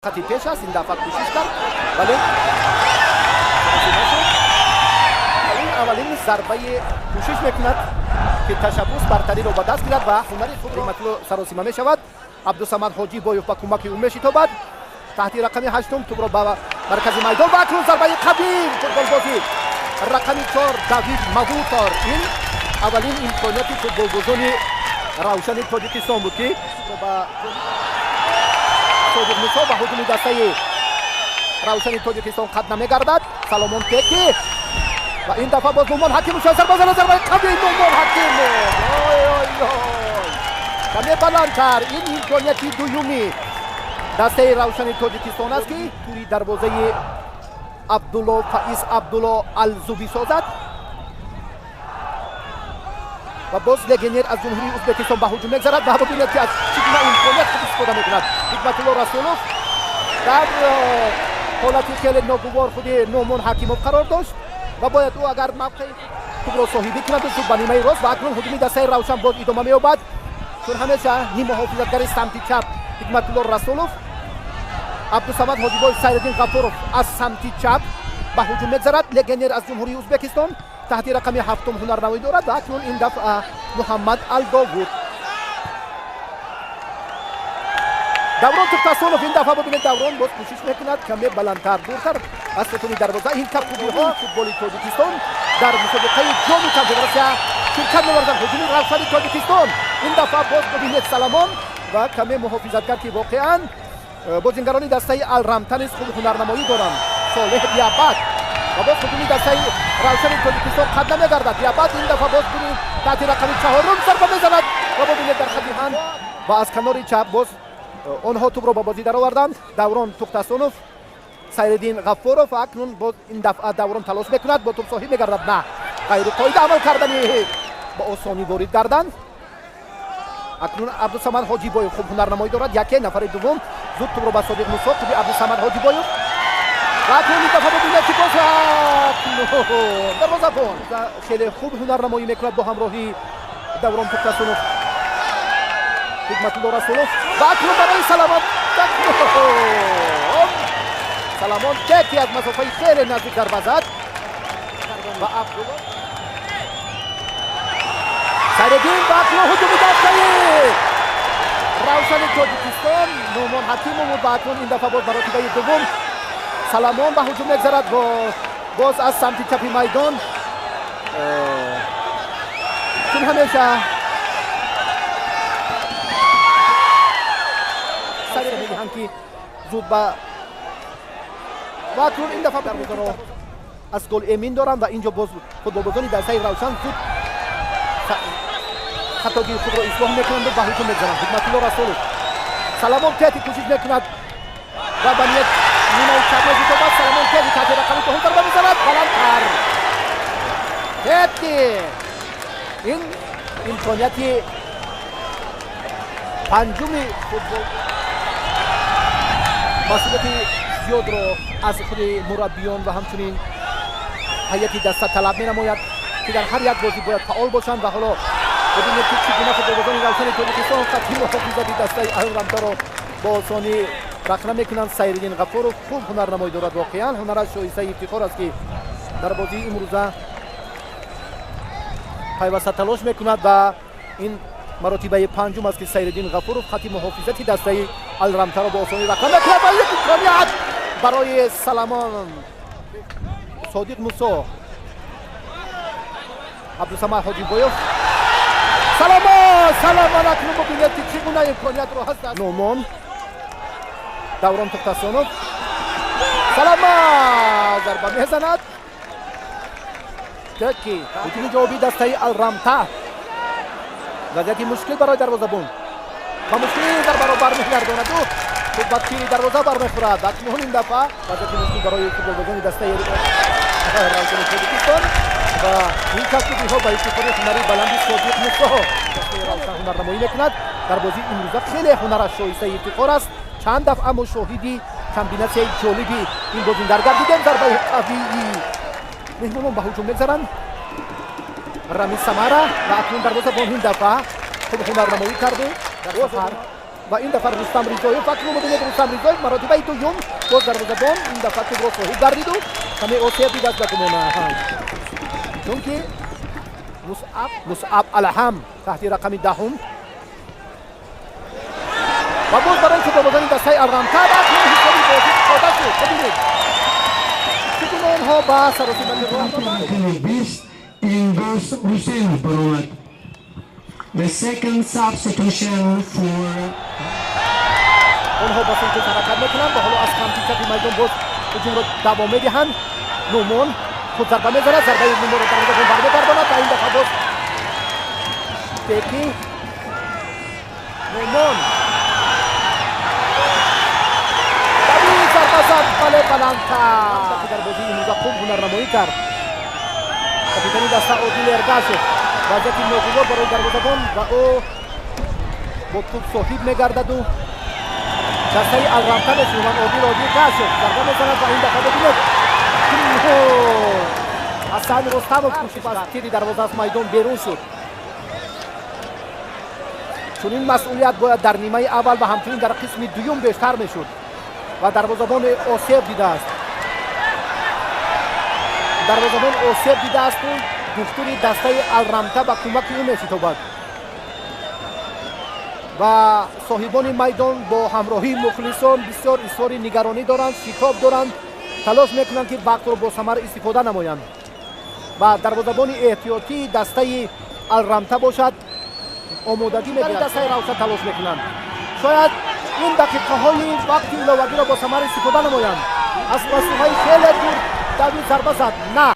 خطی پیش است. این دفعه کوشش کرد ولی این اولین ضربه کوشش میکند که تشبث برتری رو به دست گیرد و هنر خود رو مطلوب سراسیمه می شود. عبدالصمد حاجی بایوف با کمک او میشتابد تحت رقم 8 توپ را به مرکز میدان و اکنون ضربه قوی فوتبالبازی رقم 4 داوید مبوتار. این اولین امکانیت فوتبالبازان روشن تاجیکستان بود که صادق موسی و هجوم دسته روشن تاجیکستان قد نمیگردد. سلامان تکی و این دفعه باز نومان حکیم میشه ضربه قوی نومان حکیم کمی بلندتر. این امکانیت دومی دسته روشن تاجیکستان است که توری دروازه عبدالله فائز عبدالله الزوبی سازد و باز لگنر از جمهوری ازبکستان به هجوم میگذرد و ببینید که از چگونه امکانیت خود استفاده میکند. حکمت الله رسولوف در حالتی خیلی ناگوار خود نومان حکیموف قرار داشت و باید او اگر موقع توپ را صاحبی کند و شد به نیمه راست و اکنون هجوم دسته روشن باز ادامه مییابد چون همیشه نیمه محافظتگر سمت چپ حکمت الله رسولوف. عبدالصمد حاجیبای سیرالدین غفورов از سمت چپ به هجوم میگذرد. لگنر از جمهوری ازبکستان تحت رقم 7 هنرنمایی دارد و اکنون این دفعه محمد الداوود. دوران توپ تصانف این دفعه ببینید دوران باز کوشش میکند کمی بلندتر دورتر از ستون دروازه. این کپ خوبی ها فوتبال تاجیکستان در مسابقه جام کنفدراسیون شرکت می‌ورزد. هجوم روشن تاجیکستان این دفعه باز ببینید سلامان و کمی محافظتگر که واقعا بازیگران دسته الرمتن خوب هنرنمایی دارند. صالح دیابت و باز هجوم دسته روشن تاجیکستان قد نمیگردد. دیابت این دفعه باز ببینید تحت رقم 4 ضربه میزند و ببینید در خط هند و از کنار چپ باز آنها توپ را به بازی درآوردند. دوران توپ تصانف سیرالدین غفورov اکنون باز این دفعه دوران تلاش میکند با توپ صاحب میگردد نه غیر قاعده عمل کردنی با آسانی وارد کردند. اکنون عبدالصمد حاجیبایوف خوب هنرنمایی دارد. یک نفر دوم زود توپ را به صادق موسی توپ عبدالصمد حاجیبایوف و اکنون این دفعه ببینید که باز دروازه‌بان خیلی خوب هنرنمایی میکند با همراهی دوران توپ تصانف حکمت الله رسولوف و اکنون برای سلامان تکی از مسافه خیلی نزدیک ضربه زد و عبدالله سیرالدین و اکنون هجوم دسته روشن تاجیکستان نومان حکیموف و اکنون این دفعه باز مراتبه دوم سلامان به هجوم میگذرد و باز از سمت چپ میدان چون همیشه میگن که زود به و اکنون این دفعه برگزار از گل امین دارند و اینجا باز فوتبالبازان دسته روشن زود خطاگیری خود را اصلاح میکنند و به هجوم میگذرند. حکمت الله رسولوف سلامان تحت کوشش میکند و به نیت نیمه چپ میشود. سلامان تحت رقم 9 ضربه میزند بلندتر تحتی این امکانیت پنجم فوتبال مسئولیت زیاد را از خود مربیان و همچنین هیئت دسته طلب می‌نماید که در هر یک بازی باید فعال باشند و حالا ببینید که چگونه فوتبالبازان روشن تاجیکستان خط محافظت دسته الرمتا را با آسانی رخنه میکنند. سیرالدین غفورov خوب هنرنمایی دارد. واقعا هنرش شایسته افتخار است که در بازی امروزه پیوسته تلاش میکند و این مراتبه پنجم است که سیرالدین غفورov خط محافظت دسته الرمتا را با آسانی رقم میکند و یک امکانیت برای سلامان صادق موسی عبدالصمد حاجیبایوف سلامان اکنون ببینید که چگونه امکانیت را هست. نومان دوران توپ تصانف سلامان ضربه میزند تکی هجوم جوابی دسته الرمتا وضعیت مشکل برای دروازه‌بان و مشکلی در برابر میگرداند و توپ به تیر دروازه برمیخورد. اکنون این دفعه وضعیت مشکل برای فوتبالبازان دسته روشن تاجیکستان و این کسبی ها با افتخار هنری بلند صادق موسی دسته روشن هنرنمایی میکند. در بازی امروزه خیلی هنرش شایسته افتخار است. چند دفعه مشاهدی کمبیناسیون جالبی این بازیگر دیدیم. ضربه قوی مهمانان به هجوم میگذرند. رمیز سمارا و اکنون دروازه‌بان این دفعه خوب هنرنمایی کرده در سفر و این دفعه رستم ریزایی فقط رو ببینید رستم ریزایی مراتبه دوم باز دروازه‌بان این دفعه توپ را صاحب گردید و کمی اوسیب دید از بکمونه چون که مصعب الهم تحت رقم دهم و باز برای که دروازه‌بان دسته الرمته و این حسابی بازی ساده شد ببینید چگونه آنها با سراسیمت راه The second substitution for آنها با سمت حرکت میکنند و حالا از سمت چپ میدان باز هجوم را دوام میدهند. نومان خود ضربه میزند، ضربه نومان را دروازه‌بان برمیگرداند و این دفعه باز بکی نومان این ضربه زد بله بلندتر در بازی این روزا خوب هنرنمایی کرد کاپیتان دسته عادل ارگاشف وضعیت ناگوار برای دروازه‌بان و او با توپ صاحب میگردد و دسته الرمته میشوند عادل کاشف ضربه میزند و این دفعه ببینید حسن رستموف کوشش از تیر دروازه از میدان بیرون شد. چون این مسئولیت باید در نیمه اول و همچنین در قسم دوم بیشتر میشد و دروازه‌بان آسیب دیده است. دروازه‌بان آسیب دیده است و دکتری دسته الرمته با کمک او میشتابد و صاحبان میدان با همراهی مخلصان بسیار اظهار نگرانی دارند، شتاب دارند، تلاش میکنند که وقت را با ثمر استفاده نمایند و دروازه‌بان احتیاطی دسته الرمته باشد آمادگی می‌گیرد دسته روسا تلاش میکنند شاید این دقیقه های وقتی ایلاوگی را با ثمر استفاده نمایند. از پاسوهای خیلی دور دوید ضربه زد نه